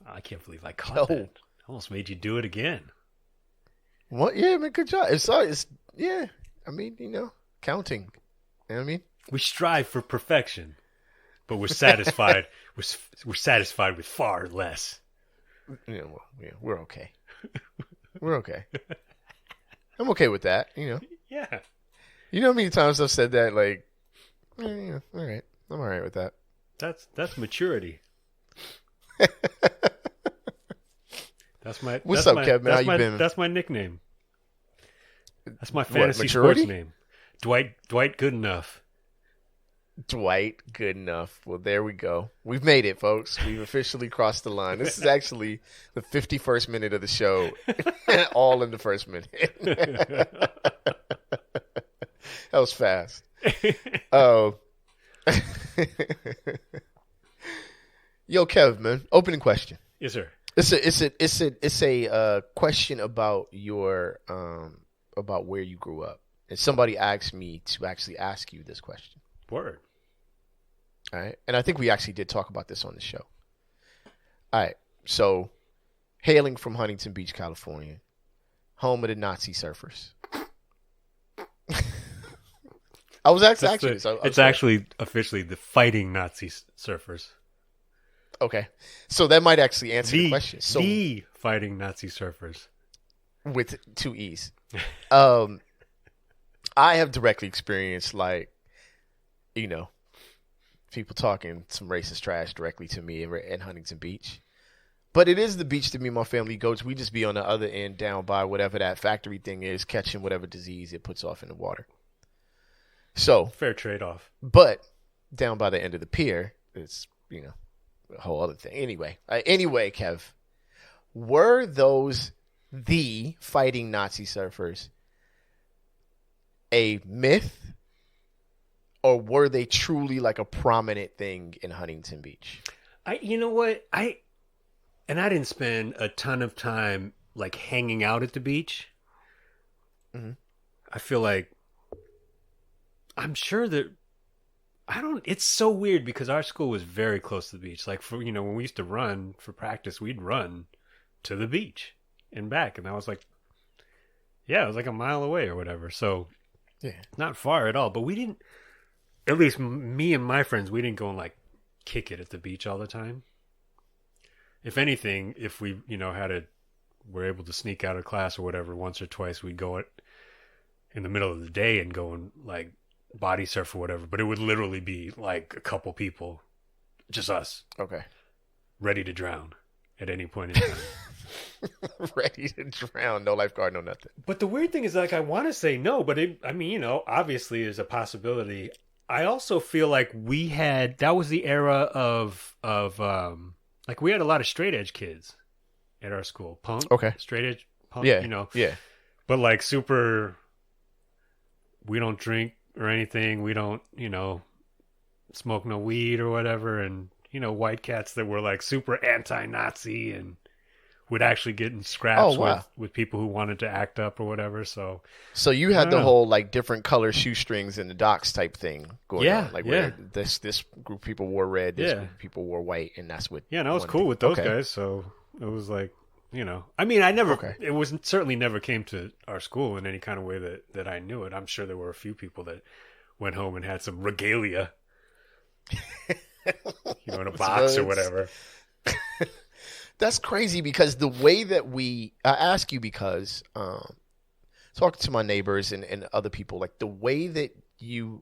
I can't believe I caught Yo. that. I almost made you do it again. What? Yeah, man, good job. It's yeah. I mean, counting. You know what I mean? We strive for perfection, but we're satisfied. we're satisfied with far less. Yeah, well, yeah, we're okay. We're okay. I'm okay with that. Yeah. You know how many times I've said that? Like, yeah, all right. I'm all right with that. That's maturity. That's my. What's that's up, my, Kevin? That's How you my, been? That's my nickname. That's my What, fantasy maturity? sports name. Dwight Goodenough. Dwight, good enough. Well, there we go. We've made it, folks. We've officially crossed the line. This is actually the 51st minute of the show, all in the first minute. That was fast. Oh, yo, Kev, man. Opening question. Yes, sir. It's a question about your about where you grew up, and somebody asked me to actually ask you this question. Word. All right. And I think we actually did talk about this on the show. All right. So, hailing from Huntington Beach, California, home of the Nazi surfers. I was actually this. It's actually officially the fighting Nazi surfers. Okay. So, that might actually answer the question. So, the fighting Nazi surfers. With 2 E's. I have directly experienced, like, people talking some racist trash directly to me in Huntington Beach. But it is the beach that me and my family go to. We just be on the other end down by whatever that factory thing is, catching whatever disease it puts off in the water. So fair trade-off. But down by the end of the pier, it's, a whole other thing. Anyway, Kev, were those the fighting Nazi surfers a myth? Or were they truly like a prominent thing in Huntington Beach? You know what? I didn't spend a ton of time like hanging out at the beach. Mm-hmm. I feel like I'm sure that it's so weird because our school was very close to the beach. Like when we used to run for practice, we'd run to the beach and back. And I was like, yeah, it was like a mile away or whatever. So yeah, not far at all, but we didn't, at least me and my friends, we didn't go and like kick it at the beach all the time. If anything, if we, were able to sneak out of class or whatever once or twice, we'd go in the middle of the day and go and like body surf or whatever. But it would literally be like a couple people, just us. Okay. Ready to drown at any point in time. Ready to drown. No lifeguard, no nothing. But the weird thing is, like, I want to say no, but obviously is a possibility. I also feel like that was the era of like we had a lot of straight edge kids at our school. Punk. Okay. Straight edge punk, Yeah. Yeah. But like super, we don't drink or anything. We don't, smoke no weed or whatever. And, white cats that were like super anti-Nazi and would actually get in scraps with people who wanted to act up or whatever. So you had the whole like different color shoestrings in the docks type thing going on. Like where this group of people wore red, this group of people wore white, and that's what. Yeah, and I was cool with those guys. So it was like, I never, it was certainly never came to our school in any kind of way that I knew it. I'm sure there were a few people that went home and had some regalia, in a box or whatever. That's crazy because the way that I ask you because talking to my neighbors and other people, like the way that you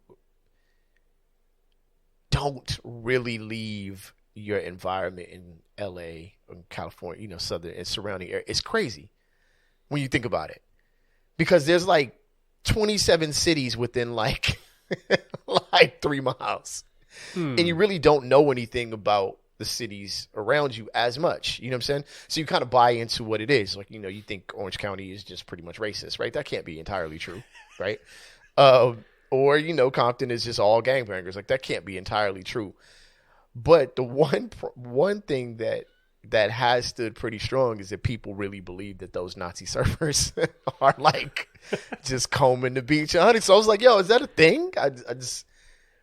don't really leave your environment in LA or California, southern and surrounding area, it's crazy when you think about it. Because there's like 27 cities within like 3 miles. And you really don't know anything about the cities around you as much. You know what I'm saying? So you kind of buy into what it is. Like, you think Orange County is just pretty much racist, right? That can't be entirely true, right? Or, Compton is just all gangbangers. Like, that can't be entirely true. But the one thing that has stood pretty strong is that people really believe that those Nazi surfers are like just combing the beach. So I was like, yo, is that a thing? I just,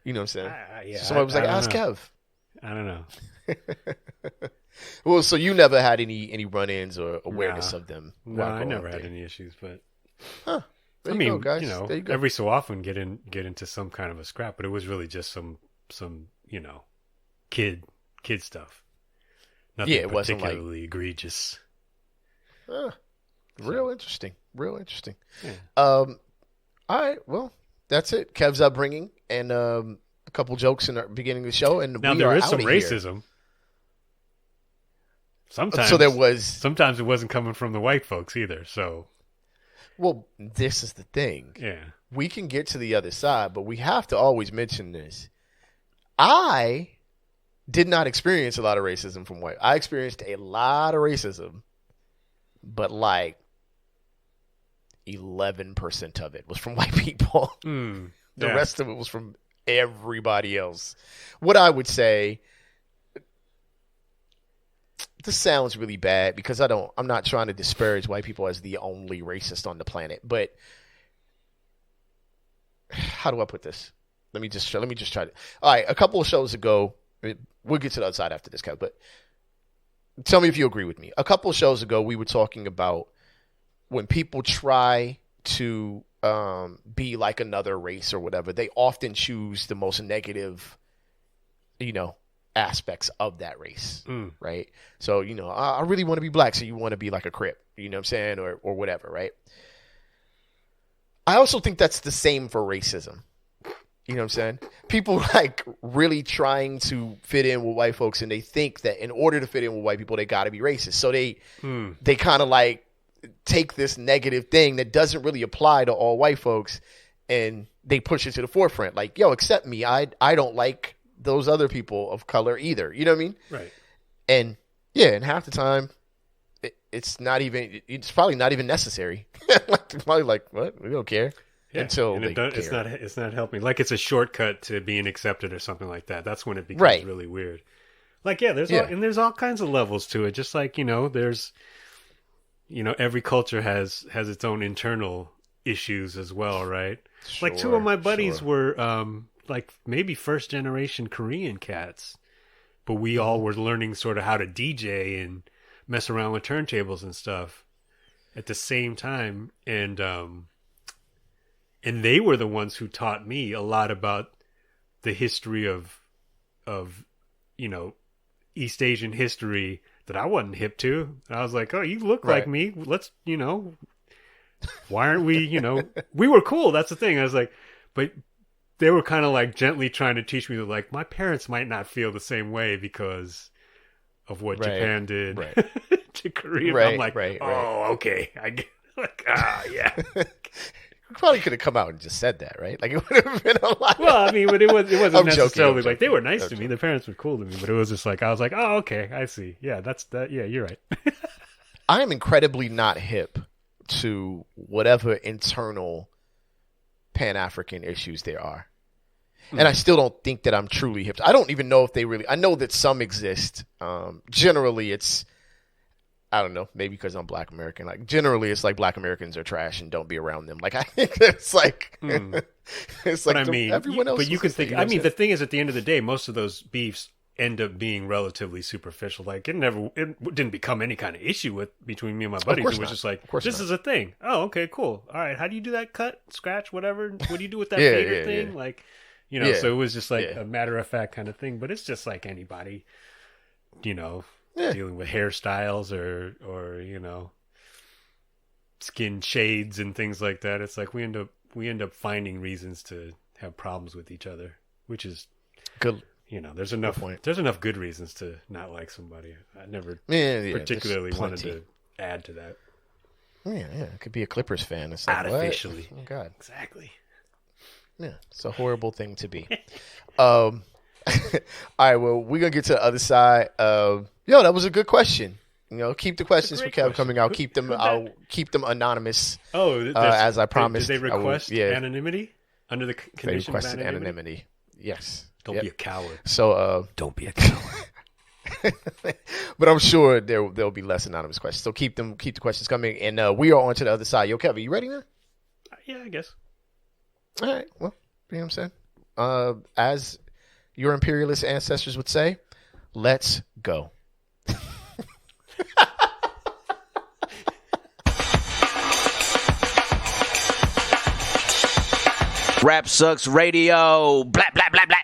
you know what I'm saying? Yeah, Somebody was like, ask Kev. I don't know. Well, so you never had any run-ins or awareness Nah. of them? No, while I going never there? had any issues, but Huh. There I you mean, go, guys. you know, There you go. every so often get into some kind of a scrap, but it was really just some kid stuff. Nothing Yeah, it wasn't like particularly egregious. real interesting. Real interesting. Yeah. All right. Well, that's it. Kev's upbringing and a couple jokes in the beginning of the show, and Now we there are is out some of here. racism. Sometimes, So there was. Sometimes it wasn't coming from the white folks either. So Well, this is the thing. yeah, We can get to the other side, but we have to always mention this. I did not experience a lot of racism from white. I experienced a lot of racism, but like 11% of it was from white people. The rest of it was from everybody else. What I would say, this sounds really bad because I'm not trying to disparage white people as the only racist on the planet, but how do I put this? Let me just try to. All right, a couple of shows ago, we'll get to the other side after this, Kev, but tell me if you agree with me. A couple of shows ago, we were talking about when people try to be like another race or whatever, they often choose the most negative, aspects of that race, right? So, I really want to be black, so you want to be like a Crip, you know what I'm saying, or whatever, right? I also think that's the same for racism. You know what I'm saying? People like really trying to fit in with white folks, and they think that in order to fit in with white people, they got to be racist. So they kind of like take this negative thing that doesn't really apply to all white folks, and they push it to the forefront. Like, yo, accept me. I don't like those other people of color either. You know what I mean? right. And yeah, and half the time, it's probably not even necessary. It's probably like, what? We don't care. Yeah. Until and they care. it's not helping. Like it's a shortcut to being accepted or something like that. That's when it becomes really weird. Like there's all kinds of levels to it. Just like there's every culture has its own internal issues as well, right? Like two of my buddies were like maybe first generation Korean cats, but we all were learning sort of how to DJ and mess around with turntables and stuff at the same time, and they were the ones who taught me a lot about the history of East Asian history that I wasn't hip to. And I was like, oh, you look like me. Let's, why aren't we, we were cool. That's the thing. I was like, but they were kind of like gently trying to teach me that like my parents might not feel the same way because of what Japan did to Korea. I'm like, okay. I get like, yeah. You probably could have come out and just said that, right? Like it would have been a lot. Well, I mean, but it wasn't necessarily like they were nice to me. Joking. Their parents were cool to me, but it was just like I was like, oh, okay, I see. Yeah, that's that. Yeah, you're right. I am incredibly not hip to whatever internal Pan-African issues there are, and I still don't think that I'm truly hip. I don't even know if they really. I know that some exist. Generally, it's. I don't know, maybe because I'm Black American. Like generally, it's like Black Americans are trash and don't be around them. Like I think it's like it's like but I mean, everyone else. But you could think. I mean, the thing is, at the end of the day, most of those beefs end up being relatively superficial. Like it didn't become any kind of issue between me and my buddies. It was just like, this is a thing. Oh, okay, cool. All right, how do you do that? Cut, scratch, whatever. What do you do with that fader thing? Yeah. Like, so it was just like a matter of fact kind of thing. But it's just like anybody, dealing with hairstyles or skin shades and things like that. It's like we end up finding reasons to have problems with each other, which is good. There's enough good reasons to not like somebody. I never particularly wanted to add to that. Yeah, it could be a Clippers fan. It's like, artificially. What? Oh God, exactly. Yeah, it's a horrible thing to be. All right, well, we're gonna get to the other side. That was a good question. Keep the questions for Kev coming out. I'll keep them anonymous. Oh, as I promised. Did they request anonymity under the condition they requested of anonymity? Yes. Don't be a coward. So don't be a coward. But I'm sure there'll be less anonymous questions. So keep the questions coming, and we are on to the other side. Yo, Kev, you ready now? Yeah, I guess. All right. Well, you know what I'm saying. As your imperialist ancestors would say, Let's go. Rap Sucks Radio. Blah, blah, blah, blah.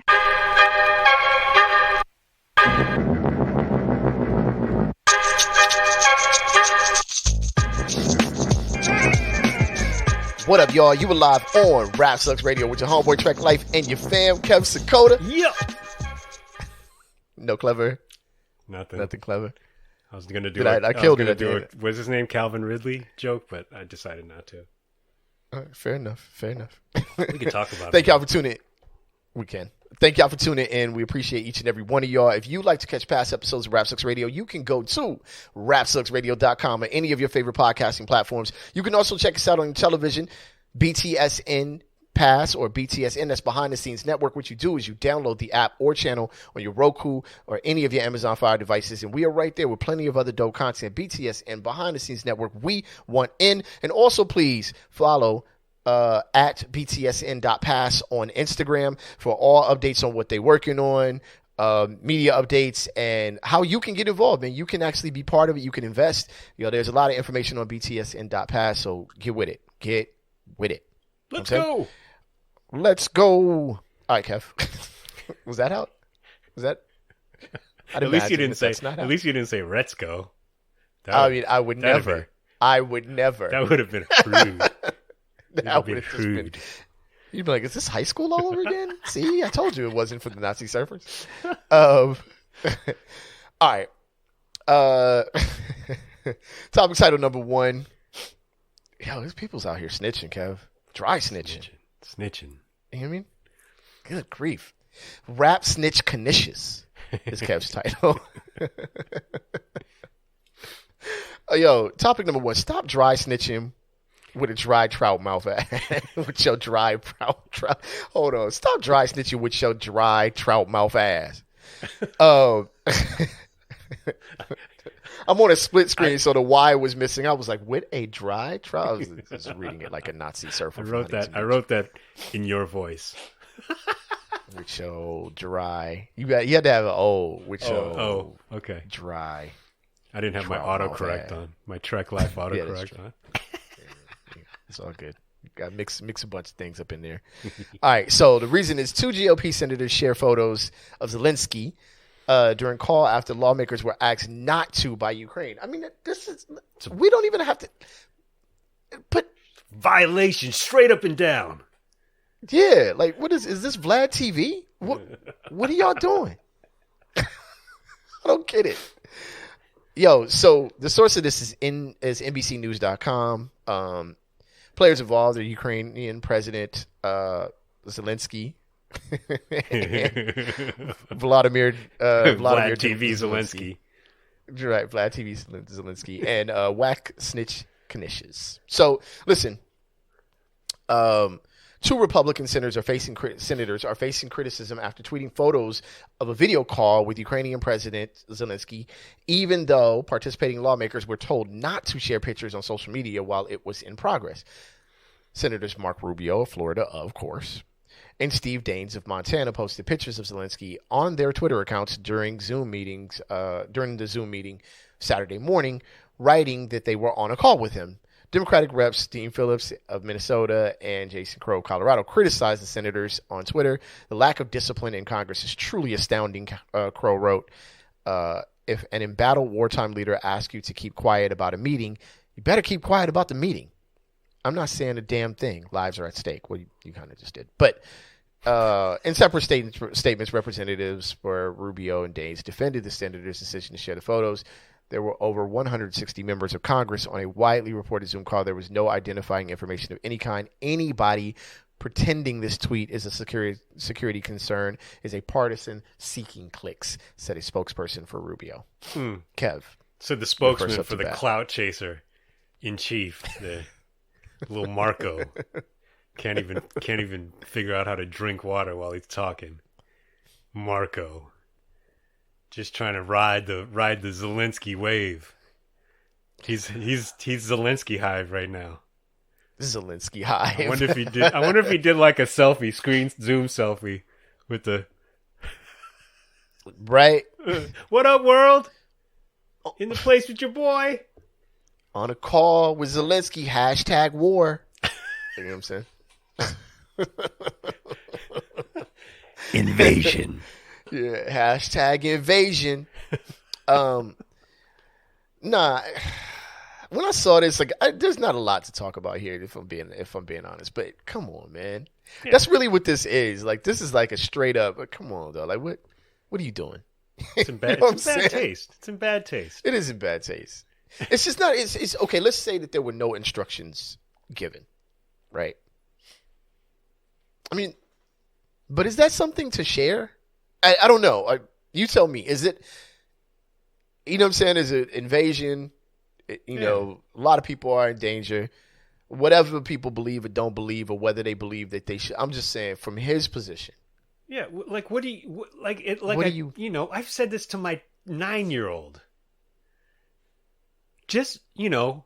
What up, y'all? You alive on Rap Sucks Radio with your homeboy Trek Life and your fam, Kev Sakoda. Yep. No clever. Nothing Clever. I was gonna do. I killed it at the end. What's his name? Calvin Ridley joke, but I decided not to. All right, fair enough. We can talk about it. Thank y'all for tuning in. We can. Thank y'all for tuning in. We appreciate each and every one of y'all. If you'd like to catch past episodes of Rap Sucks Radio, you can go to rapsucksradio.com or any of your favorite podcasting platforms. You can also check us out on television, BTSN Pass or BTSN. That's Behind the Scenes Network. What you do is you download the app or channel on your Roku or any of your Amazon Fire devices, and we are right there with plenty of other dope content. BTSN, Behind the Scenes Network. We want in. And also, please follow at btsn.pass on Instagram for all updates on what they're working on, media updates, and how you can get involved. And you can actually be part of it. You can invest. There's a lot of information on btsn.pass, so get with it. Let's go. Let's go. All right, Kev. Was that out? Was that? At least you didn't say. At least you didn't say "Let's go." I would never. That would have been rude. That would have been. You'd be like, "Is this high school all over again?" See, I told you it wasn't for the Nazi surfers. All right. Topic title number 1. Yo, these people's out here snitching, Kev. Dry snitching. Snitching. You know what I mean? Good grief. Rap Snitch Knishes is Kev's title. Yo, topic number 1. Stop dry snitching with a dry trout mouth ass. With your dry trout. Hold on. Stop dry snitching with your dry trout mouth ass. I'm on a split screen, so the Y was missing. I was like, with a dry trout? I was just reading it like a Nazi surfer. I wrote that in your voice. With your dry. You had to have an O. With your okay. Dry. I didn't have my autocorrect on. My Trek Life autocorrect on. It's all good. Got to mix a bunch of things up in there. All right, so the reason is 2 GOP senators share photos of Zelensky during call after lawmakers were asked not to by Ukraine. I mean, we don't even have to put violation straight up and down. Yeah, like what is this Vlad TV? What are y'all doing? I don't get it. Yo, so the source of this is NBCnews.com. Players involved are Ukrainian President Zelensky. Vladimir TV Zelensky. Right, Vlad TV Zelensky and whack snitch Knishes. So listen, 2 Republican senators are facing criticism after tweeting photos of a video call with Ukrainian President Zelensky, even though participating lawmakers were told not to share pictures on social media while it was in progress. Senators Mark Rubio of Florida, of course, and Steve Daines of Montana posted pictures of Zelensky on their Twitter accounts during the Zoom meeting Saturday morning, writing that they were on a call with him. Democratic reps Dean Phillips of Minnesota and Jason Crow of Colorado criticized the senators on Twitter. The lack of discipline in Congress is truly astounding, Crow wrote. If an embattled wartime leader asks you to keep quiet about a meeting, you better keep quiet about the meeting. I'm not saying a damn thing. Lives are at stake. Well, you kind of just did. But in separate statements, representatives for Rubio and Daines defended the senators' decision to share the photos. There were over 160 members of Congress on a widely reported Zoom call. There was no identifying information of any kind. Anybody pretending this tweet is a security concern is a partisan seeking clicks, said a spokesperson for Rubio. Kev. So the spokesman for the clout chaser in chief, the little Marco, can't even figure out how to drink water while he's talking. Marco. Just trying to ride the Zelensky wave. He's Zelensky hive right now. Zelensky hive. I wonder if he did like a selfie, screen zoom selfie with the Right? What up, world? In the place with your boy. On a call with Zelensky, #war. You know what I'm saying? Invasion. Yeah, #invasion. Nah, when I saw this, like, there's not a lot to talk about here, if I'm being honest. But come on, man, that's really what this is. Like, this is like a straight up. Come on, though. Like, what are you doing? It's in bad, taste. It's in bad taste. It is in bad taste. It's just not. It's okay. Let's say that there were no instructions given, right? I mean, but is that something to share? I don't know. You tell me. Is it? You know what I'm saying? Is it invasion? You know, a lot of people are in danger. Whatever people believe or don't believe, or whether they believe that they should. I'm just saying, from his position. Yeah, like, what do you like? It like, what do you know, I've said this to my 9-year-old. Just, you know,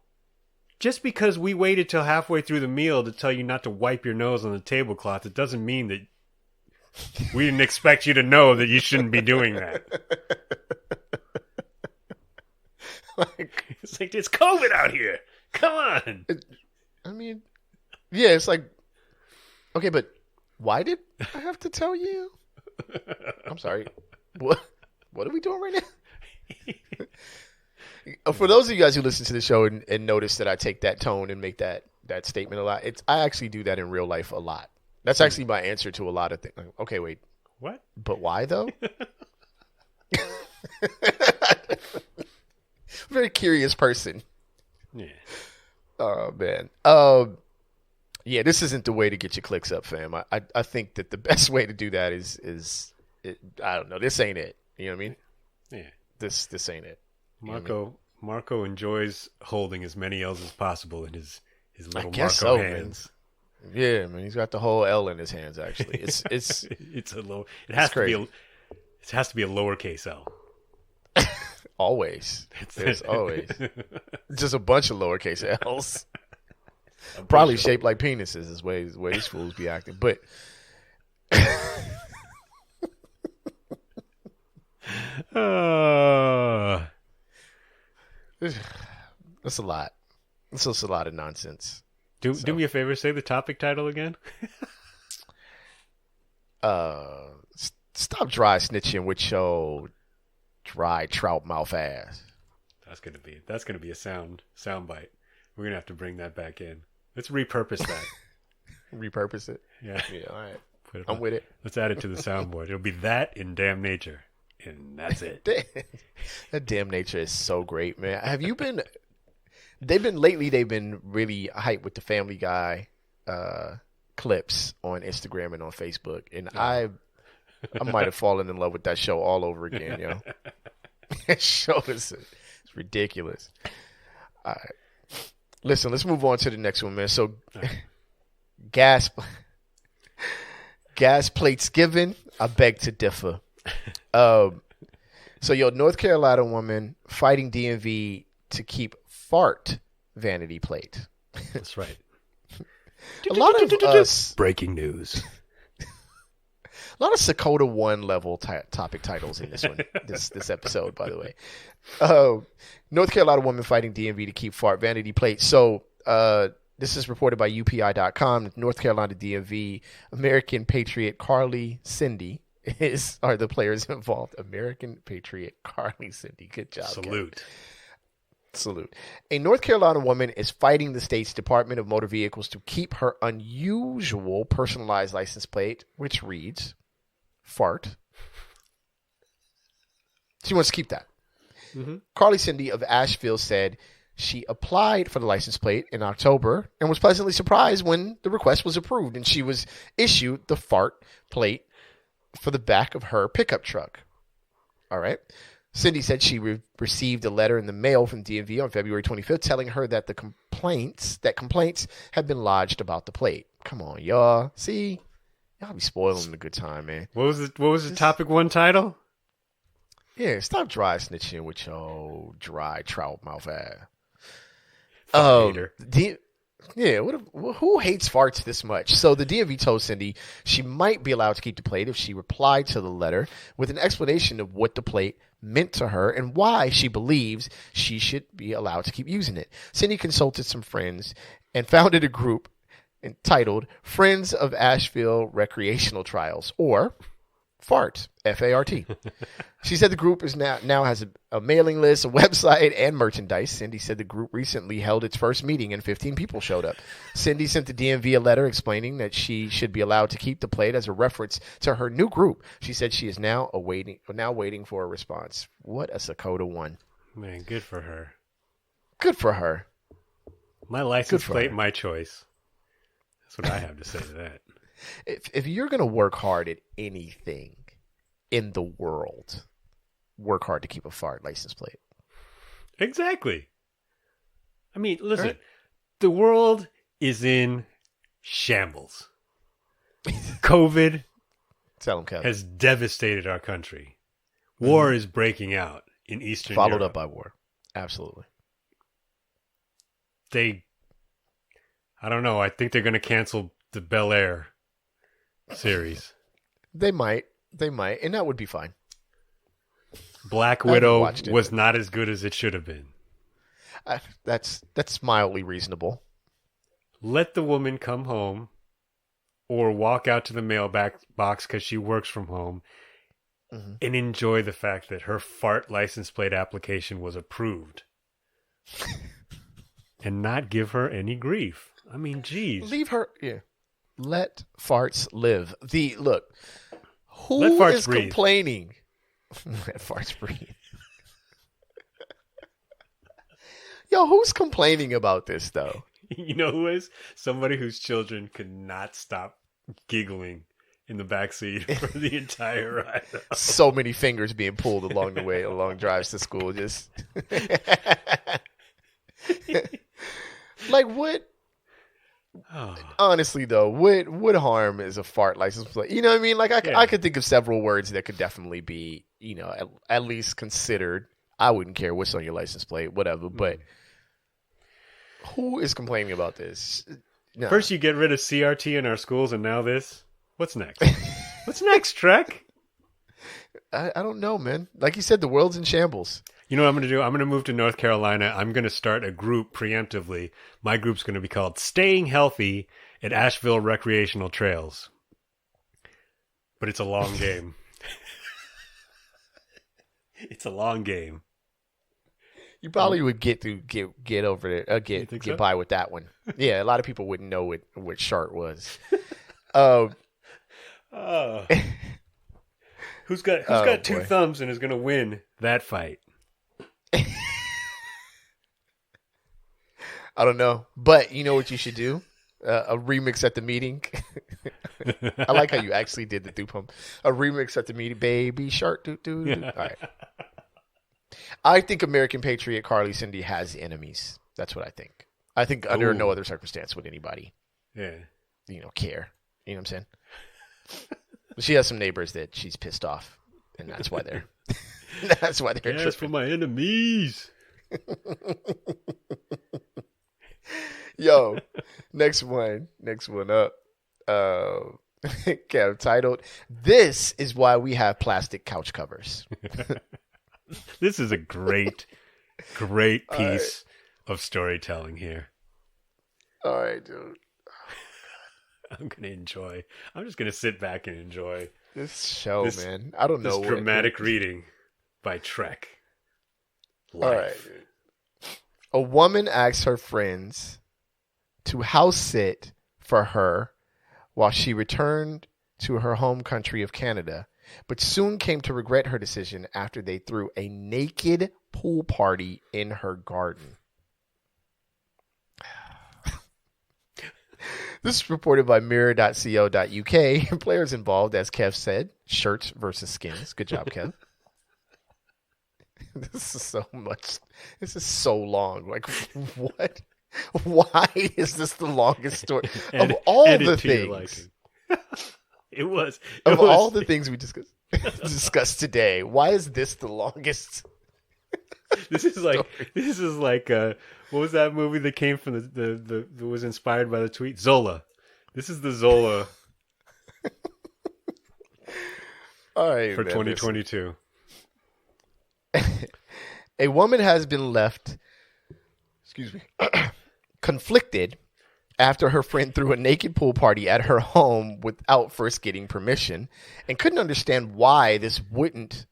just because we waited till halfway through the meal to tell you not to wipe your nose on the tablecloth, it doesn't mean that we didn't expect you to know that you shouldn't be doing that. It's like, it's COVID out here. Come on. I mean, yeah, it's like, okay, but why did I have to tell you? I'm sorry. What are we doing right now? For those of you guys who listen to the show and notice that I take that tone and make that statement a lot, I actually do that in real life a lot. That's actually my answer to a lot of things. Okay, wait. What? But why, though? Very curious person. Yeah. Oh, man. Yeah, this isn't the way to get your clicks up, fam. I think that the best way to do that is I don't know. This ain't it. You know what I mean? Yeah. This ain't it. Marco enjoys holding as many L's as possible in his little Marco hands. Man. Yeah, man, he's got the whole L in his hands. Actually, it's it's a low. It has to be a lowercase L. Always, there's always just a bunch of lowercase L's. Probably shaped like penises is way these fools be acting, but. That's a lot. It's just a lot of nonsense. Do me a favor, say the topic title again. Stop dry snitching with your dry trout mouth ass. That's gonna be a sound bite. We're gonna have to bring that back in. Let's repurpose that. Repurpose it. Yeah. All right. I'm with it. Let's add it to the soundboard. It'll be that in Damn Nature, and that's it. That Damn Nature is so great, man. Have you been? They've been really hyped with the Family Guy clips on Instagram and on Facebook, and I might have fallen in love with that show all over again, yo. That show is it's ridiculous. All right. Listen, let's move on to the next one, man. So, gas plates given. I beg to differ. So, North Carolina woman fighting DMV to keep fart vanity plate. That's right. A lot of us breaking news. A lot of Sakoda 1 level topic titles in this one, this episode, by the way. North Carolina woman fighting DMV to keep fart vanity plate. So this is reported by UPI.com. North Carolina DMV, American Patriot Carly Cindy are the players involved. American Patriot Carly Cindy. Good job. Salute. A North Carolina woman is fighting the state's Department of Motor Vehicles to keep her unusual personalized license plate, which reads fart. She wants to keep that. Mm-hmm. Carly Cindy of Asheville said she applied for the license plate in October and was pleasantly surprised when the request was approved and she was issued the fart plate for the back of her pickup truck. All right. Cindy said she received a letter in the mail from DMV on February 25th telling her that complaints had been lodged about the plate. Come on, y'all. See? Y'all be spoiling the good time, man. What was the topic 1 title? Yeah, stop dry snitching with your dry trout mouth ass. Yeah, who hates farts this much? So the DMV told Cindy she might be allowed to keep the plate if she replied to the letter with an explanation of what the plate meant to her and why she believes she should be allowed to keep using it. Cindy consulted some friends and founded a group entitled Friends of Asheville Recreational Trials, or FART, F-A-R-T. She said the group is now has a mailing list, a website, and merchandise. Cindy said the group recently held its first meeting and 15 people showed up. Cindy sent the DMV a letter explaining that she should be allowed to keep the plate as a reference to her new group. She said she is now waiting for a response. What a Sakoda one. Man, good for her. Good for her. My license plate, my choice. That's what I have to say to that. If you're going to work hard at anything in the world, work hard to keep a fart license plate. Exactly. I mean, listen, right? The world is in shambles. COVID has devastated our country. War is breaking out in Eastern Europe. Followed up by war. Absolutely. I don't know. I think they're going to cancel the Bel Air series. They might, and that would be fine. Black Widow was not as good as it should have been. That's mildly reasonable. Let the woman come home or walk out to the mailbox because she works from home and enjoy the fact that her fart license plate application was approved. And not give her any grief. I mean, geez. Leave her, yeah. Let farts live. Who is complaining? Let farts breathe. Yo, who's complaining about this, though? You know who is? Somebody whose children could not stop giggling in the backseat for the entire ride. So many fingers being pulled along the way, along drives to school. Just like what? Oh. Honestly, though, what harm is a fart license plate? You know what I mean? Like I could think of several words that could definitely be, at least considered. I wouldn't care what's on your license plate, whatever. But who is complaining about this? No. First, you get rid of CRT in our schools, and now this. What's next? What's next, Trek? I don't know, man. Like you said, the world's in shambles. You know what I'm going to do? I'm going to move to North Carolina. I'm going to start a group preemptively. My group's going to be called Staying Healthy at Asheville Recreational Trails. But it's a long game. It's a long game. You probably would get over it, get by with that one. Yeah, a lot of people wouldn't know what Shart was. Who's got two thumbs and is going to win that fight? I don't know, but you know what you should do? A remix at the meeting. I like how you actually did the pump. A remix at the meeting, baby shark. All right. I think American Patriot Carly Cindy has enemies. That's what I think. I think under no other circumstance would anybody, care. You know what I'm saying? She has some neighbors that she's pissed off, and that's why they're As for my enemies. Yo, next one up. Titled, "This is why we have plastic couch covers." This is a great piece of storytelling here. All right, dude. I'm just gonna sit back and enjoy this show, man. I don't know this dramatic reading by Trek. Life. All right, dude. A woman asks her friends to house sit for her while she returned to her home country of Canada, but soon came to regret her decision after they threw a naked pool party in her garden. This is reported by mirror.co.uk. Players involved, as Kev said, shirts versus skins. Good job, Kev. This is so much. This is so long. Like, what? Why is this the longest story of all the things? It was all the things we discussed today. Why is this the longest? This is like what was that movie that came from the that was inspired by the tweet? Zola. This is the Zola All right, for man, 2022. A woman has been left, conflicted after her friend threw a naked pool party at her home without first getting permission, and couldn't understand why this wouldn't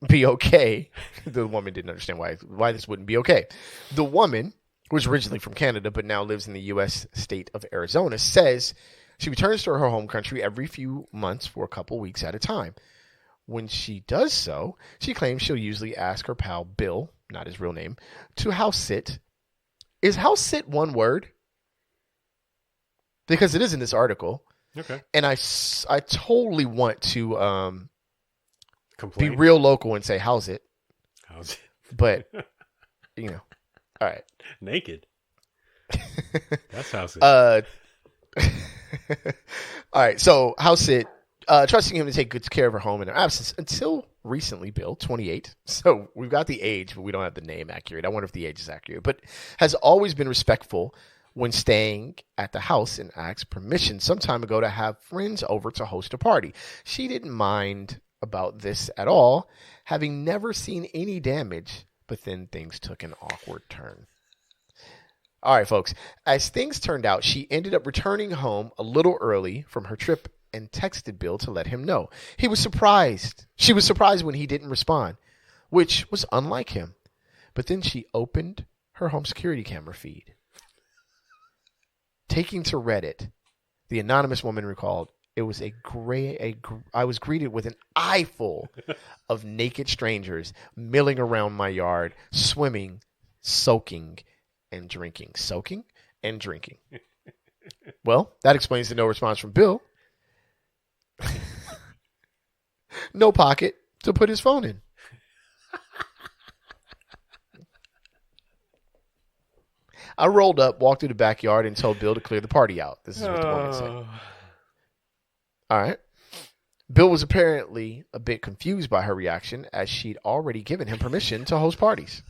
be okay. The woman didn't understand why this wouldn't be okay. The woman, who was originally from Canada but now lives in the U.S. state of Arizona, says she returns to her home country every few months for a couple weeks at a time. When she does so, she claims she'll usually ask her pal Bill, not his real name, to house sit. Is house sit one word? Because it is in this article. Okay. And I totally want to be Complain. real local and say, how's it? How's it? But, you know, all right. Naked. That's house it. All right. So, house it. Trusting him to take good care of her home in her absence until recently, Bill, 28. So we've got the age, but we don't have the name accurate. I wonder if the age is accurate. But has always been respectful when staying at the house and asked permission some time ago to have friends over to host a party. She didn't mind about this at all, having never seen any damage, but then things took an awkward turn. All right, folks. As things turned out, she ended up returning home a little early from her trip and texted Bill to let him know. He was surprised. She was surprised when he didn't respond, which was unlike him. But then she opened her home security camera feed. Taking to Reddit, the anonymous woman recalled, I was greeted with an eyeful of naked strangers milling around my yard, swimming, soaking, and drinking. Soaking and drinking. Well, that explains the no response from Bill. No pocket to put his phone in. I rolled up, walked through the backyard, and told Bill to clear the party out. This is what the woman said. All right. Bill was apparently a bit confused by her reaction, as she'd already given him permission to host parties,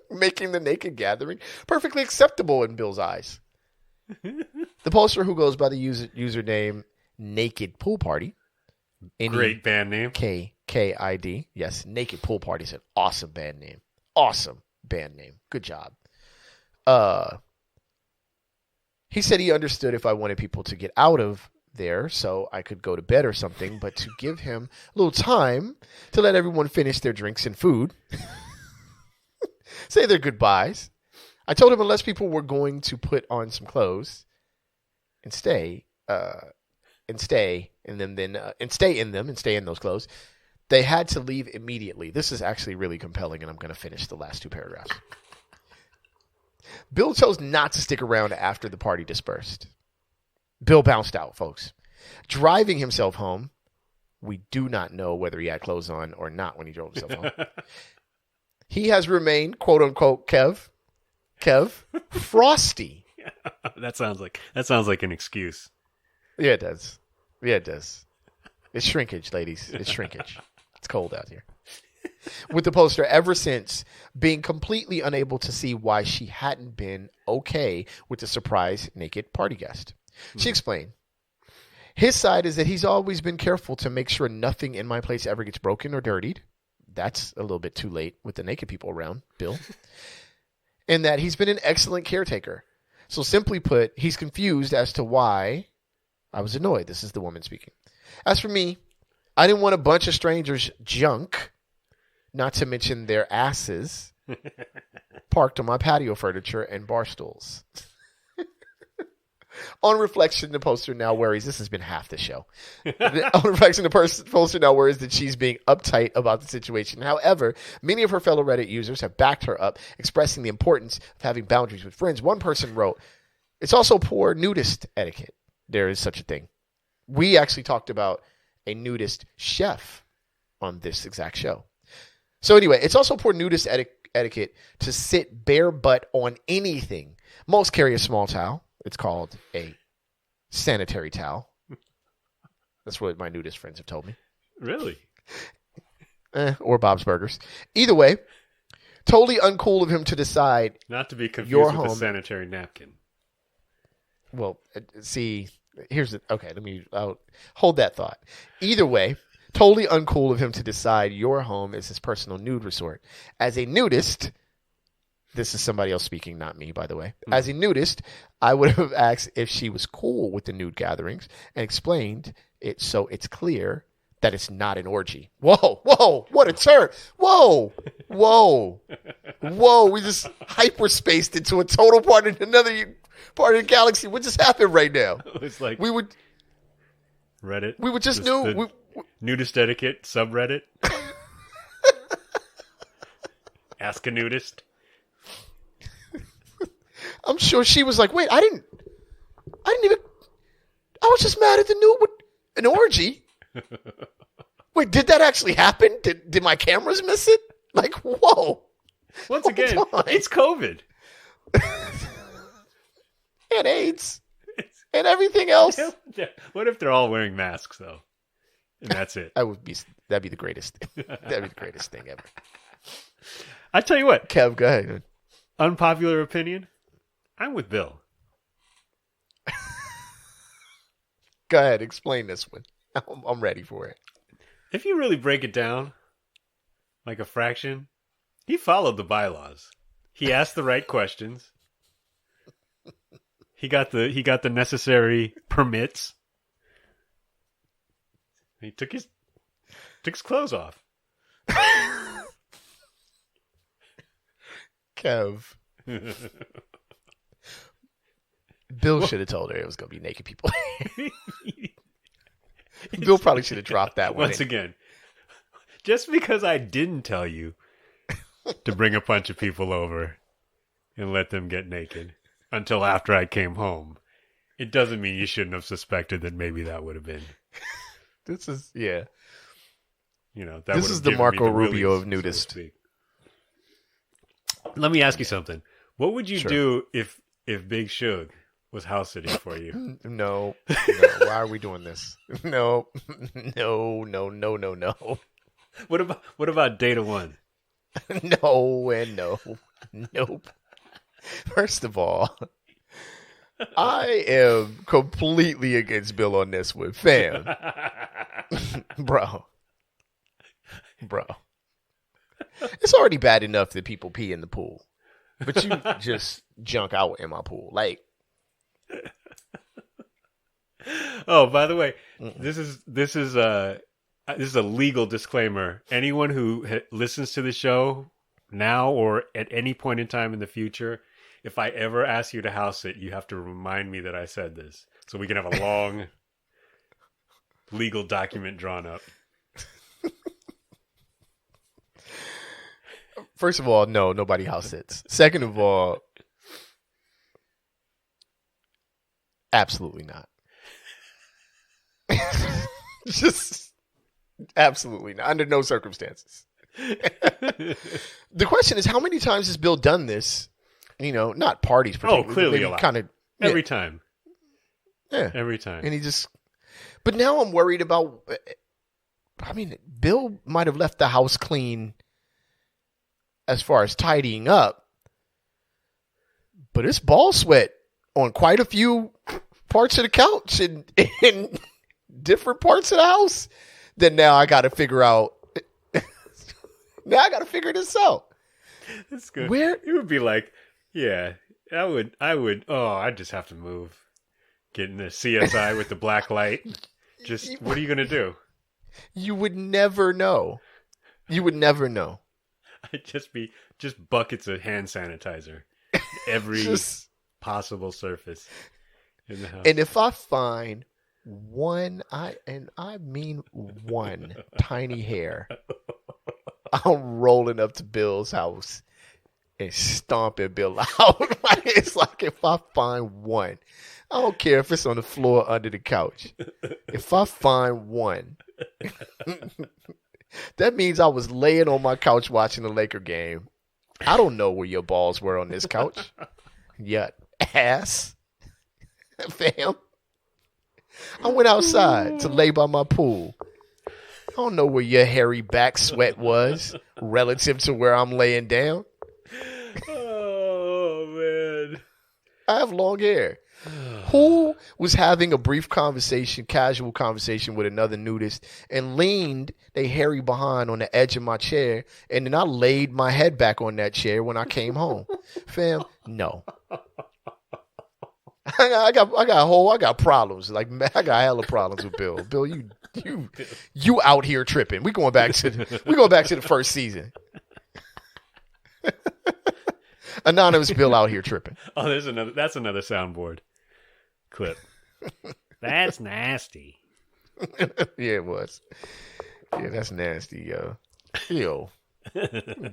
making the naked gathering perfectly acceptable in Bill's eyes. The poster, who goes by the username Naked Pool Party. Great band name. KKID. Yes, Naked Pool Party is an awesome band name. Awesome band name. Good job. He said he understood if I wanted people to get out of there so I could go to bed or something, but to give him a little time to let everyone finish their drinks and food, say their goodbyes. I told him unless people were going to put on some clothes and stay in those clothes, they had to leave immediately. This is actually really compelling, and I'm going to finish the last two paragraphs. Bill chose not to stick around after the party dispersed. Bill bounced out, folks, driving himself home. We do not know whether he had clothes on or not when he drove himself home. He has remained, quote unquote, Kev, frosty. That sounds like an excuse. Yeah, it does. It's shrinkage, ladies. It's shrinkage. It's cold out here. With the poster ever since, being completely unable to see why she hadn't been okay with the surprise naked party guest. She explained, his side is that he's always been careful to make sure nothing in my place ever gets broken or dirtied. That's a little bit too late with the naked people around, Bill. And that he's been an excellent caretaker. So simply put, he's confused as to why I was annoyed. This is the woman speaking. As for me, I didn't want a bunch of strangers' junk, not to mention their asses, parked on my patio furniture and bar stools. On reflection, the poster now worries. This has been half the show. On reflection, the poster now worries that she's being uptight about the situation. However, many of her fellow Reddit users have backed her up, expressing the importance of having boundaries with friends. One person wrote, "It's also poor nudist etiquette." There is such a thing. We actually talked about a nudist chef on this exact show. So anyway, it's also poor nudist etiquette to sit bare butt on anything. Most carry a small towel. It's called a sanitary towel. That's what my nudist friends have told me. Really? or Bob's Burgers. Either way, totally uncool of him to decide. Not to be confused Your with a home. sanitary napkin. Well, see, I'll hold that thought. Either way, totally uncool of him to decide your home is his personal nude resort. As a nudist, this is somebody else speaking, not me, by the way. As a nudist, I would have asked if she was cool with the nude gatherings and explained it so it's clear that it's not an orgy. Whoa, what a turn. Whoa. We just hyperspaced into a total part of another part of the galaxy. What just happened right now? It's like Reddit. We would just nudist etiquette subreddit. Ask a nudist. I'm sure she was like, wait, I was just mad at the nude. An orgy? Wait, did that actually happen? Did my cameras miss it? Like, whoa. Once again, it's COVID. And AIDS. And everything else. What if they're all wearing masks, though? And that's it. That'd be the greatest. That'd be the greatest thing ever. I tell you what. Kev, go ahead. Unpopular opinion. I'm with Bill. Go ahead. Explain this one. I'm ready for it. If you really break it down, like a fraction, he followed the bylaws. He asked the right questions. He got the necessary permits. He took his clothes off. Kev. Bill should have told her it was going to be naked people. Bill probably should have dropped that one. Once again, just because I didn't tell you to bring a bunch of people over and let them get naked until after I came home, it doesn't mean you shouldn't have suspected that maybe that would have been. This is, yeah. That this is the Marco Rubio of nudist. So let me ask you something. What would you do if Big Shug was house sitting for you? No. Why are we doing this? No. What about Data One? No and no. Nope. First of all, I am completely against Bill on this one, fam. Bro. It's already bad enough that people pee in the pool, but you just junk out in my pool. Like, oh, by the way, this is a legal disclaimer. Anyone who listens to the show now or at any point in time in the future, if I ever ask you to house sit, you have to remind me that I said this, so we can have a long legal document drawn up. First of all, no, nobody house sits. Second of all, absolutely not. Just absolutely not. Under no circumstances. The question is, how many times has Bill done this? Not parties. Oh, clearly a lot. Kind of every time. Yeah, every time. And he just. But now I'm worried about. I mean, Bill might have left the house clean as far as tidying up, but it's ball sweat on quite a few parts of the couch and in different parts of the house. Then now I got to figure out. Now I got to figure this out. That's good. Where it would be like, yeah, I would. I just have to move. Getting the CSI with the black light. Just what are you gonna do? You would never know. I'd just buckets of hand sanitizer, every possible surface in the house. And if I find one, I mean one tiny hair, I'm rolling up to Bill's house and stomping Bill out. It's like if I find one, I don't care if it's on the floor under the couch. If I find one, that means I was laying on my couch watching the Laker game. I don't know where your balls were on this couch. Yeah, ass. Fam. I went outside to lay by my pool. I don't know where your hairy back sweat was relative to where I'm laying down. Oh, man. I have long hair. Who was having a brief conversation, casual conversation with another nudist and leaned their hairy behind on the edge of my chair, and then I laid my head back on that chair when I came home? Fam, no. I got problems. Like, man, I got hella problems with Bill. Bill, you out here tripping. We going back to the first season. Anonymous Bill out here tripping. Oh, that's another soundboard clip. That's nasty. Yeah, it was. Yeah, that's nasty, yo. Yo.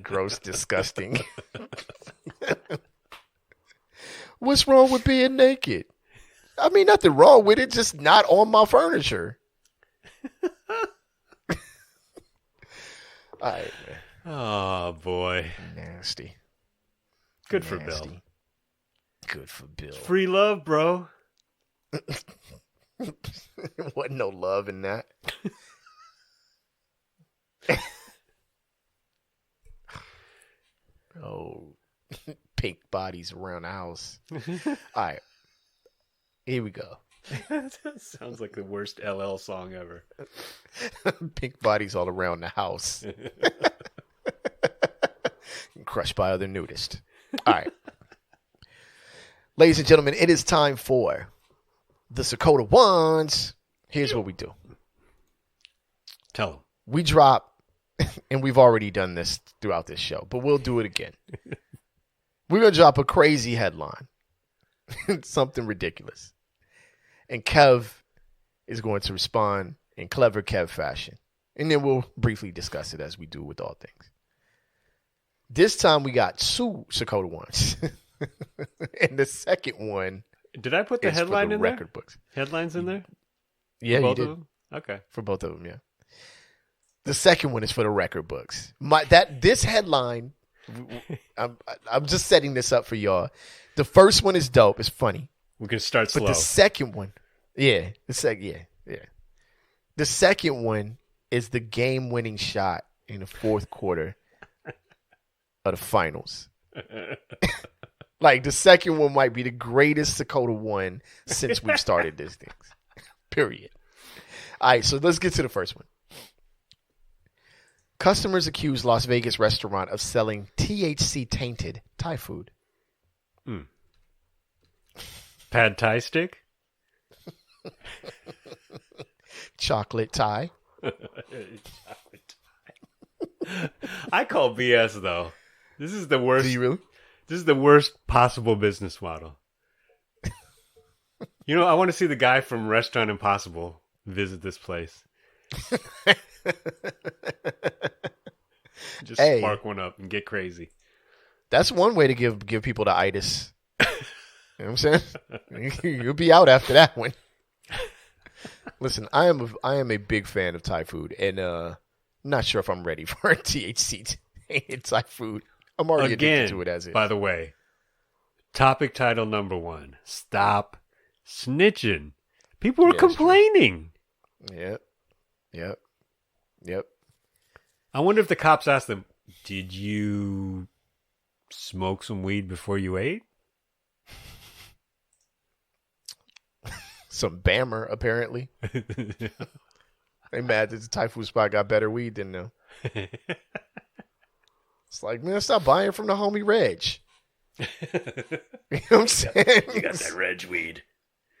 Gross, disgusting. What's wrong with being naked? I mean, nothing wrong with it, just not on my furniture. All right, man. Oh, boy. Nasty. Good for Bill. Good for Bill. Free love, bro. Wasn't no love in that. Oh, pink bodies around the house. All right. Here we go. That sounds like the worst LL song ever. Pink bodies all around the house. Crushed by other nudists. All right. Ladies and gentlemen, it is time for the Sakoda ones. Here's what we do. Tell them. We drop, and we've already done this throughout this show, but we'll do it again. We're going to drop a crazy headline. Something ridiculous. And Kev is going to respond in clever Kev fashion. And then we'll briefly discuss it as we do with all things. This time we got two Sakoda ones. And the second one. Did I put the headline in record there? Books. Headlines in there? Yeah, you did. Of them? Okay. For both of them, yeah. The second one is for the record books. This headline, I'm just setting this up for y'all. The first one is dope. It's funny. We can start slow. But the second one, The second one is the game-winning shot in the fourth quarter of the finals. Like, the second one might be the greatest Sakoda one since we've started this thing. Period. All right, so let's get to the first one. Customers accuse Las Vegas restaurant of selling THC-tainted Thai food. Pad Thai stick? Chocolate Thai. Chocolate Thai. I call BS, though. This is the worst. Do you really? This is the worst possible business model. You know, I want to see the guy from Restaurant Impossible visit this place. Just spark one up and get crazy. That's one way to give people the itis. You know what I'm saying? You'll be out after that one. Listen, I am a big fan of Thai food, and I'm not sure if I'm ready for THC Thai food. I'm already addicted to it as is. By the way, topic title number 1: Stop snitching. People are complaining. Yep. I wonder if the cops asked them, "Did you smoke some weed before you ate?" Some Bammer, apparently. They mad that the Thai food spot got better weed than them. It's like, man, stop buying from the homie Reg. You know what I'm saying? You got that Reg weed.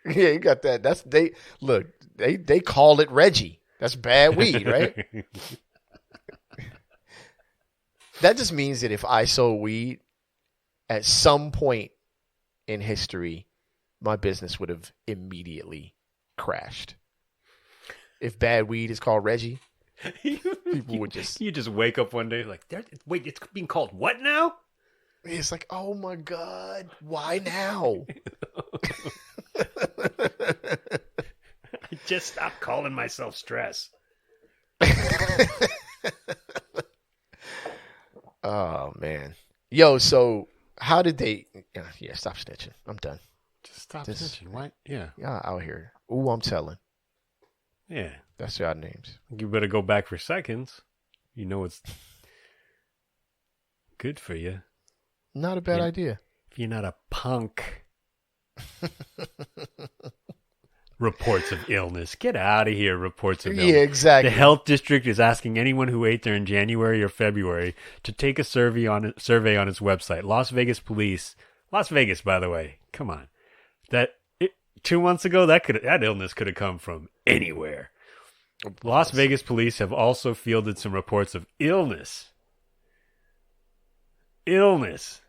Yeah, you got that. They call it Reggie. That's bad weed, right? That just means that if I sold weed at some point in history, my business would have immediately crashed. If bad weed is called Reggie, people would just... You just wake up one day like, wait, it's being called what now? It's like, oh my God, why now? I just stopped calling myself stress. Oh, man. Yo, so how did they... Yeah, stop snitching. I'm done. Just stop snitching. What? Yeah. Y'all out here. Ooh, I'm telling. Yeah. That's the odd names. You better go back for seconds. You know it's good for you. Not a bad idea. If you're not a punk. Reports of illness. Get out of here, reports of illness. Yeah, exactly. The health district is asking anyone who ate there in January or February to take a survey on its website. Las Vegas police. Las Vegas, by the way. Come on. 2 months ago, that illness could have come from anywhere. Las Vegas police have also fielded some reports of illness. Illness.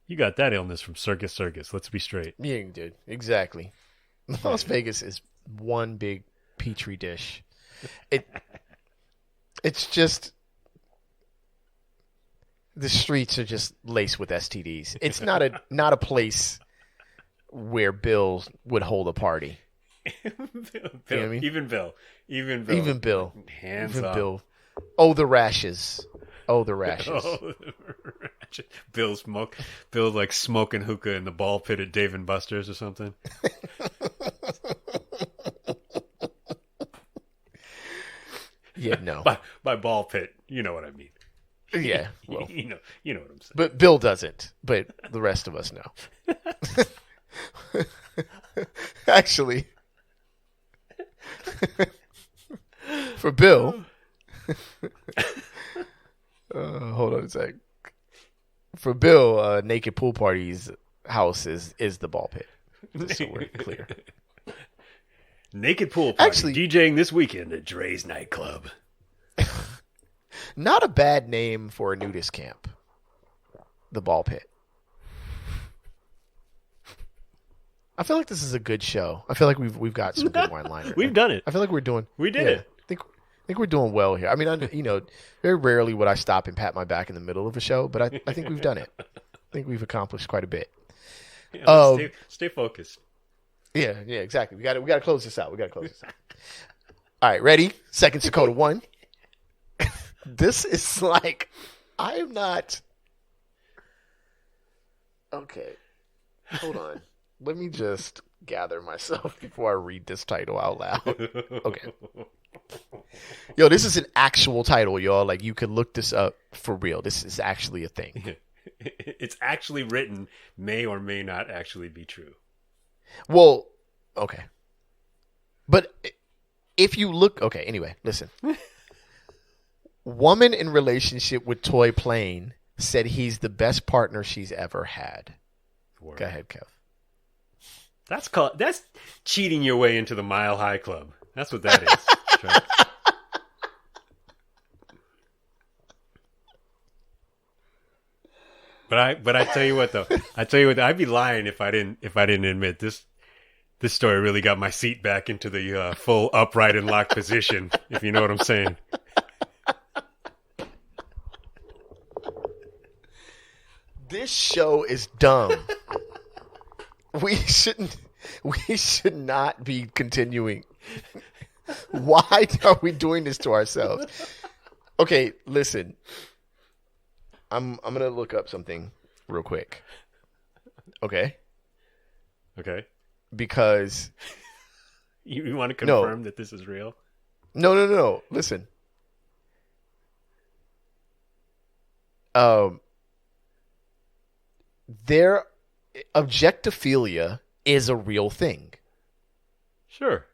You got that illness from Circus. Let's be straight. Yeah, dude. Exactly. Las Vegas is one big petri dish. It's just the streets are just laced with STDs. It's not a place where Bill would hold a party. Bill, You know what I mean? Even Bill. Hands up. Bill. Oh, the rashes. Oh, the rashes. Bill's like smoking hookah in the ball pit at Dave and Buster's or something. Yeah, no. By ball pit, you know what I mean. Yeah, well, you know what I'm saying. but Bill doesn't. But the rest of us know. Actually, for Bill, hold on a sec. For Bill, naked pool party's house is the ball pit. Just so we're clear. Naked pool party. Actually, DJing this weekend at Dre's nightclub. Not a bad name for a nudist camp. The ball pit. I feel like this is a good show. I feel like we've got some good wine liners. We've done it. I feel like we're doing. We did it. I think we're doing well here. I mean, very rarely would I stop and pat my back in the middle of a show, but I think we've done it. I think we've accomplished quite a bit. Yeah, stay focused. Yeah, exactly. We got to close this out. All right, ready? Second Sakoda 1. This is like, I am not. Okay, hold on. Let me just gather myself before I read this title out loud. Okay. Yo, this is an actual title, y'all. Like, you could look this up for real. This is actually a thing. It's actually written, may or may not actually be true. Well, okay. But if you look, okay, anyway, listen. Woman in relationship with toy plane said he's the best partner she's ever had. Word. Go ahead, Kev. That's cheating your way into the Mile High Club. That's what that is. Right. But I tell you what though. I'd be lying if I didn't admit this story really got my seat back into the full upright and locked position, if you know what I'm saying. This show is dumb. We should not be continuing. Why are we doing this to ourselves? Okay, listen. I'm gonna look up something real quick. Okay? Because you want to confirm that this is real? No. Listen. Their objectophilia is a real thing. Sure.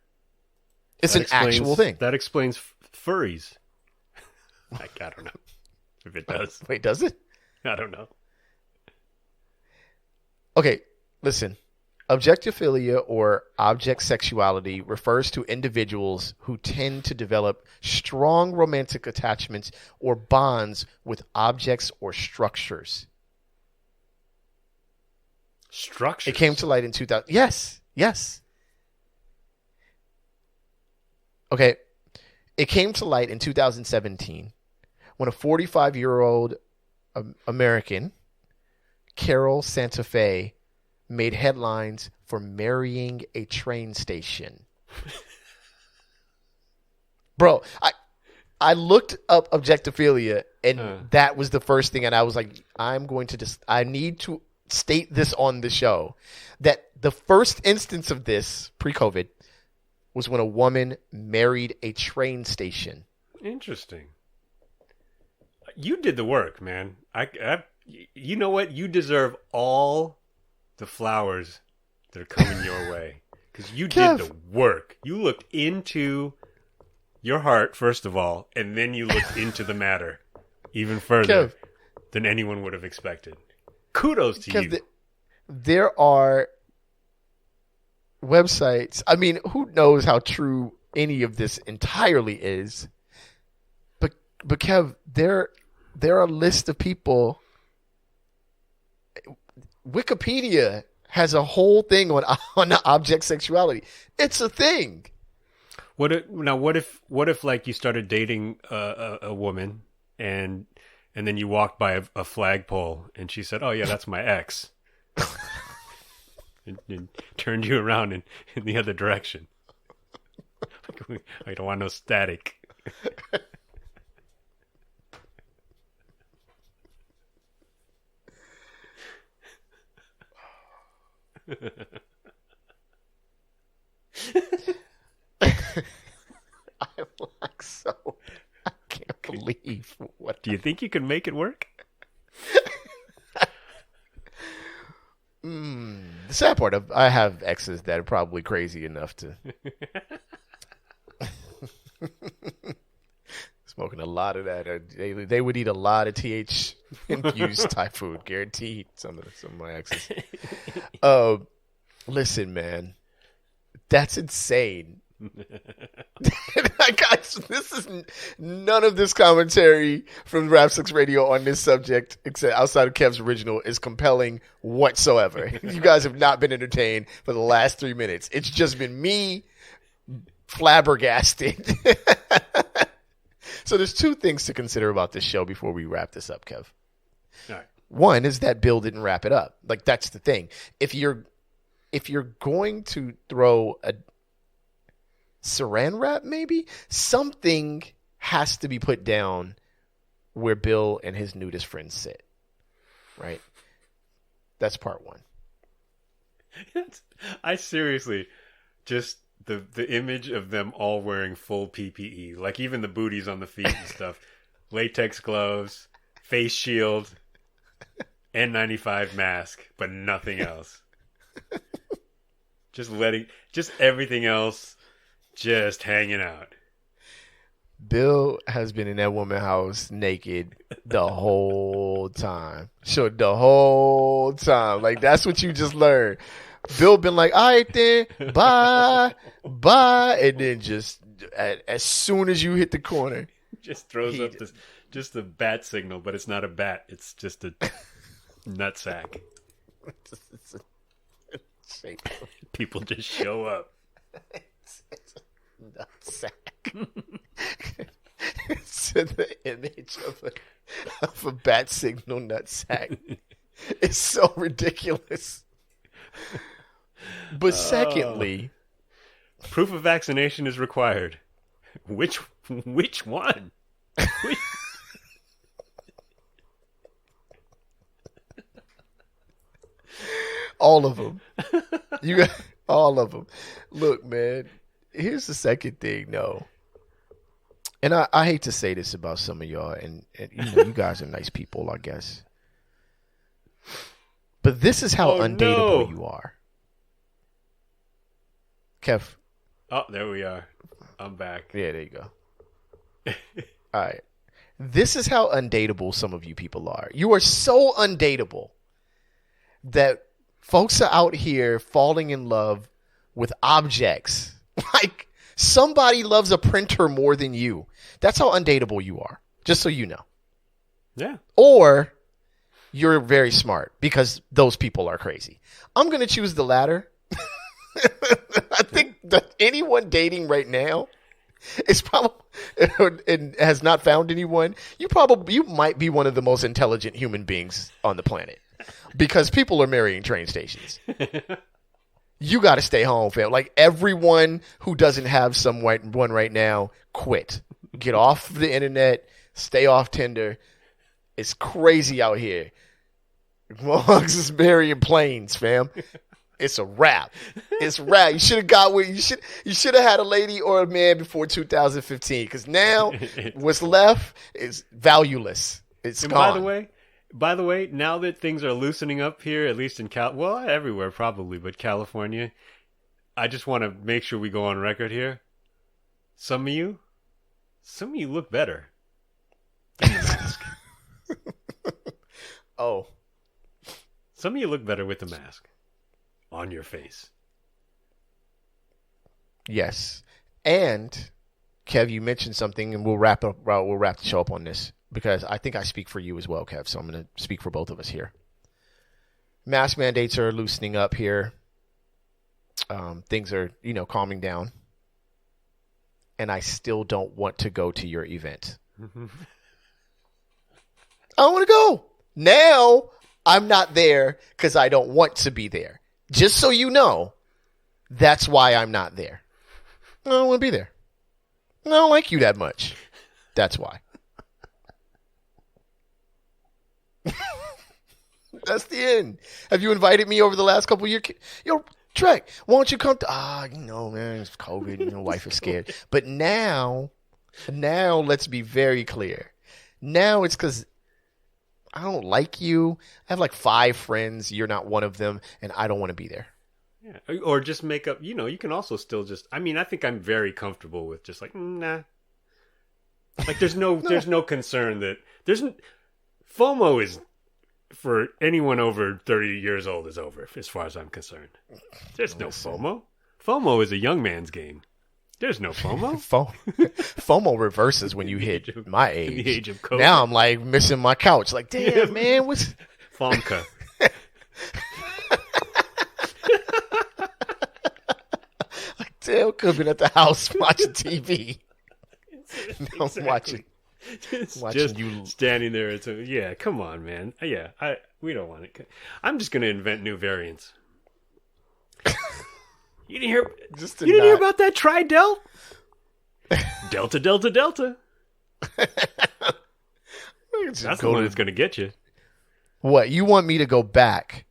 It's an actual thing. That explains furries. I don't know if it does. Wait, does it? I don't know. Okay, listen. Objectophilia or object sexuality refers to individuals who tend to develop strong romantic attachments or bonds with objects or structures. Structures? It came to light in 2000. Yes. Okay. It came to light in 2017 when a 45-year-old American, Carol Santa Fe, made headlines for marrying a train station. Bro, I looked up objectophilia, and that was the first thing, and I was like, I need to state this on the show, that the first instance of this, pre-COVID, was when a woman married a train station. Interesting. You did the work, man. You know what? You deserve all the flowers that are coming your way. Because you did the work. You looked into your heart, first of all, and then you looked into the matter even further than anyone would have expected. Kudos to you. There are websites. I mean, who knows how true any of this entirely is? But Kev, there are a list of people. Wikipedia has a whole thing on object sexuality. It's a thing. What if like you started dating a woman and then you walked by a flagpole and she said, "Oh yeah, that's my ex," and turned you around in the other direction. I don't want no static. I'm like, so I can't believe what. Do you think you can make it work? The sad part of I have exes that are probably crazy enough to smoking a lot of that. They would eat a lot of TH infused Thai food, guaranteed. Some of my exes. Listen, man, that's insane. Guys, this is none of this commentary from Rap 6 Radio on this subject, except outside of Kev's original, is compelling whatsoever. You guys have not been entertained for the last 3 minutes. It's just been me flabbergasted. So there's two things to consider about this show before we wrap this up, Kev. All right. One is that Bill didn't wrap it up. Like, that's the thing. If you're going to throw a Saran wrap, maybe something has to be put down where Bill and his nudist friends sit, right? That's part one. I seriously just the image of them all wearing full PPE, like even the booties on the feet and stuff, latex gloves, face shield, N95 mask, but nothing else. Just everything else just hanging out. Bill has been in that woman's house naked the whole time. Sure, the whole time. Like, that's what you just learned. Bill been like, all right then, bye. And then just, as soon as you hit the corner. Just throws up just a bat signal, but it's not a bat. It's just a nutsack. People just show up. It's a nutsack. It's the image of a bat signal nutsack. It's so ridiculous. But secondly, proof of vaccination is required. Which one? All of them. You got all of them. Look, man, here's the second thing, though. And I hate to say this about some of y'all, and you guys are nice people, I guess. But this is how undateable you are. Kev. Oh, there we are. I'm back. Yeah, there you go. All right. This is how undateable some of you people are. You are so undateable that folks are out here falling in love with objects. Like, somebody loves a printer more than you. That's how undateable you are, just so you know. Yeah. Or you're very smart, because those people are crazy. I'm going to choose the latter. I think that anyone dating right now is probably and has not found anyone. You might be one of the most intelligent human beings on the planet, because people are marrying train stations. You got to stay home, fam. Like, everyone who doesn't have one right now, quit. Get off the internet. Stay off Tinder. It's crazy out here. Mohawks is marrying planes, fam. It's a wrap. It's a wrap. You should have got with you should have had a lady or a man before 2015 because now what's left is valueless. It's And gone. by the way, now that things are loosening up here, at least in everywhere probably, but California, I just want to make sure we go on record here. Some of you look better in the mask. Oh, Some of you look better with the mask on your face. yes. And Kev, you mentioned something, and we'll wrap the show up on this because I think I speak for you as well, Kev. So I'm going to speak for both of us here. Mask mandates are loosening up here. Things are, calming down. And I still don't want to go to your event. I don't want to go. Now I'm not there because I don't want to be there. Just so you know, that's why I'm not there. I don't want to be there. I don't like you that much. That's why. That's the end. Have you invited me over the last couple of years? Yo, Trek, why don't you come to... man, it's COVID. Wife is scared. But now, let's be very clear. Now it's because I don't like you. I have like 5 friends. You're not one of them. And I don't want to be there. Yeah. Or just make up, you can also still just, I think I'm very comfortable with just like, nah. Like there's no, there's no concern that FOMO is for anyone over 30 years old is over as far as I'm concerned. There's no FOMO. FOMO is a young man's game. There's no FOMO. FOMO reverses when you hit my age. The age of COVID. Now I'm like missing my couch. Like, damn, man, what's... FOMCA. Like, damn, could have been at the house watching TV. Now I'm watching just you standing there. Yeah, come on, man. Yeah, we don't want it. I'm just going to invent new variants. You didn't hear? You didn't hear about that tri-del? Delta, Delta, Delta. That's the one that's going to get you. What? You want me to go back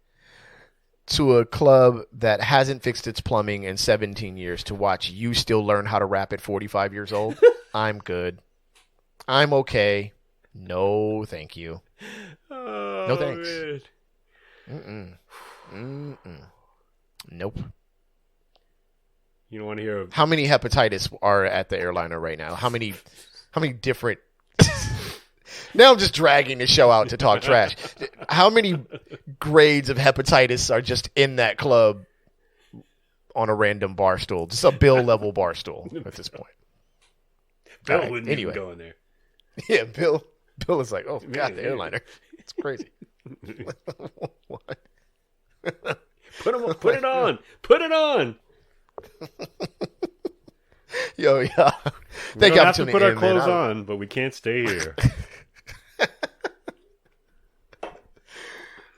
to a club that hasn't fixed its plumbing in 17 years to watch you still learn how to rap at 45 years old? I'm good. I'm okay. No, thank you. Oh, No thanks. Nope. You don't want to hear How many hepatitis are at the airliner right now? How many different... Now I'm just dragging the show out to talk trash. How many grades of hepatitis are just in that club on a random bar stool? Just a bill level bar stool at this point. Bill Right, wouldn't anyway. even go in there. Yeah, Bill is like, oh, God, the airliner. It's crazy. What? Put it on. Put it on. Yo, yeah. We Thank don't you have for to tuning put our in, clothes man. on, but we can't stay here.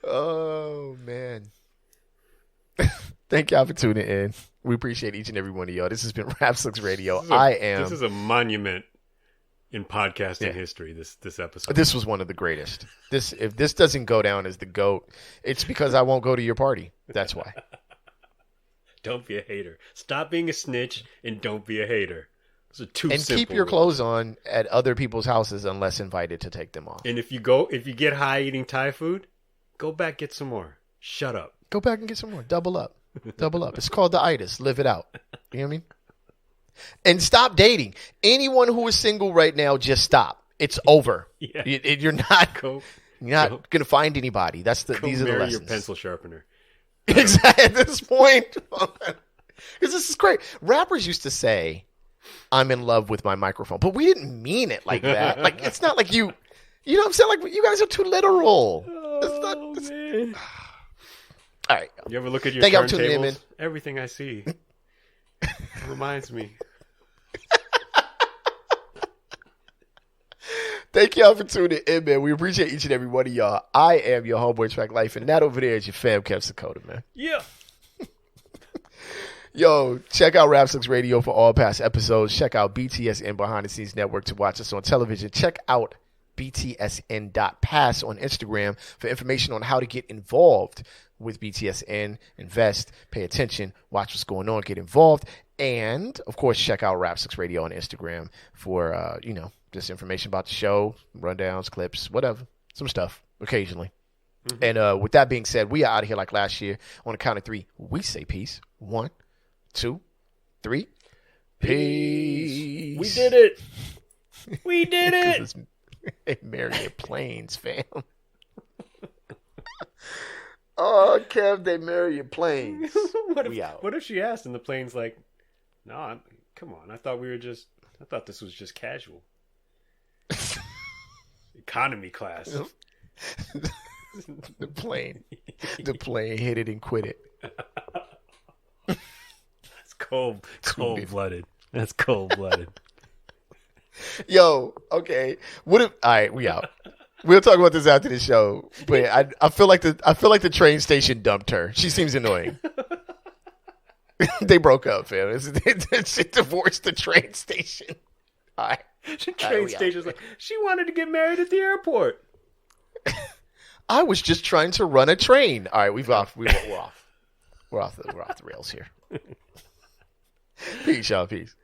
Oh, man. Thank y'all for tuning in. We appreciate each and every one of y'all. This has been Rap Sucks Radio. This is a monument in podcasting history, this episode. This was one of the greatest. If this doesn't go down as the GOAT, it's because I won't go to your party. That's why. Don't be a hater. Stop being a snitch and don't be a hater. Those are two And simple keep your rules. clothes on at other people's houses unless invited to take them off. And if you get high eating Thai food, go back, get some more. Shut up. Go back and get some more. Double up. Double up. It's called the itis. Live it out. You know what I mean? And stop dating. Anyone who is single right now, just stop. It's over. Yeah. You're not Go going to find anybody. These are the marry lessons. your pencil sharpener. Exactly. At this point. Because this is great. Rappers used to say, I'm in love with my microphone. But we didn't mean it like that. Like, it's not like you know what I'm saying? Like, you guys are too literal. Oh, man. All right. You ever look at your Thank y'all for tuning in, man. turntables? Everything I see reminds me. Thank y'all for tuning in, man. We appreciate each and every one of y'all. I am your homeboy Track Life, and that over there is your fam, Kev Sakoda, man. Yeah. Yo, check out Rap Sucks Radio for all past episodes. Check out BTS and Behind the Scenes Network to watch us on television. Check out btsn.pass on Instagram for information on how to get involved with BTSN, invest, pay attention, watch what's going on, get involved. And, of course, check out Rap 6 Radio on Instagram for, just information about the show, rundowns, clips, whatever, some stuff occasionally. Mm-hmm. And with that being said, we are out of here like last year. On the count of 3, we say peace. 1, 2, 3. Peace. We did it. We did it. Hey, Marriott Planes, fam. Oh, Kev, they Marriott Planes. What if she asked and the plane's like, no, come on. I thought this was just casual. Economy class. The plane hit it and quit it. That's cold-blooded. That's cold-blooded. Yo, okay. All right, we out. We'll talk about this after the show. But I feel like the train station dumped her. She seems annoying. They broke up, fam. She divorced the train station. All right. The train station's like, she wanted to get married at the airport. I was just trying to run a train. All right, we're off. We're off the rails here. Peace, y'all. Peace.